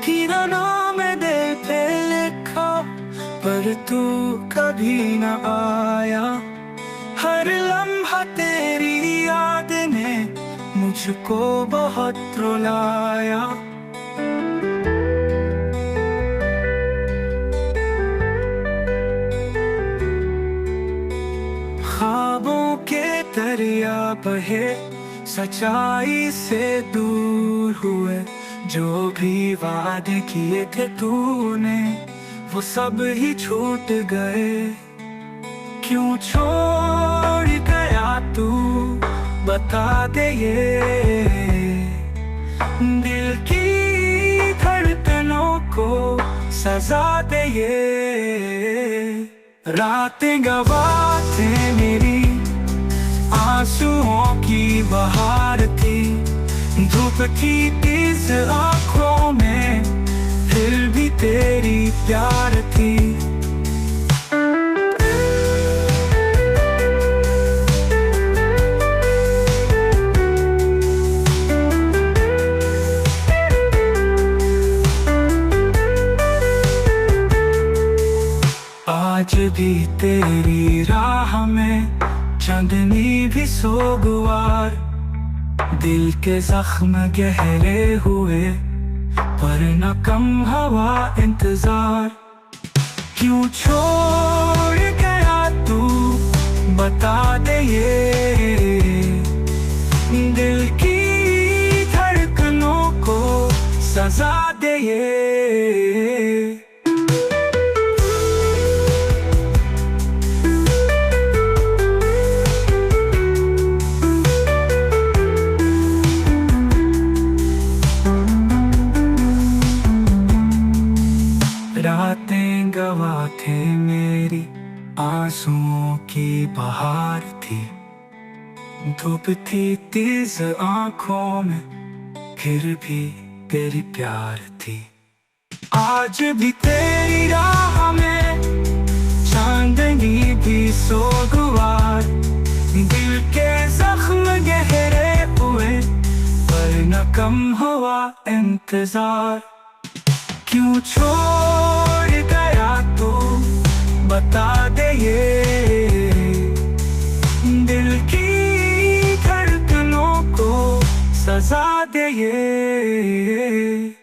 किरणों में दिल पे लिखा, पर तू कभी न आया। हर लम्हा तेरी याद ने मुझको बहुत रुलाया। ख्वाबों के दरिया बहे, सच्चाई से दूर हुए। जो भी वादे किए थे तूने, वो सब ही छूट गए। क्यों छोड़ गया तू, बता दे ये। दिल की धड़कनों को सजा दे ये। रातें गवाह थे मेरी, आंसुओं की बहार थी। धूप की तेज आँखों में फिर भी तेरी प्यार थी। आज भी तेरी राह में चांदनी भी सोगवार। दिल के जख्म गहरे हुए, पर न कम हवा इंतजार। क्यों छोड़ गया तू, बता दे ये। दिल की धड़कनों को सजा दे ये। रातें गवाह थे मेरी, आंसुओं की बहार थी। धूप थी तेज आँखों में, फिर भी तेरी प्यार थी। आज भी तेरी राह में चांदनी भी सोगवार। दिल के जख्म गहरे हुए, पर न कम हुआ इंतजार। क्यों छोड़ गया तू, बता दे ये। दिल की धड़कनों को सजा दे ये।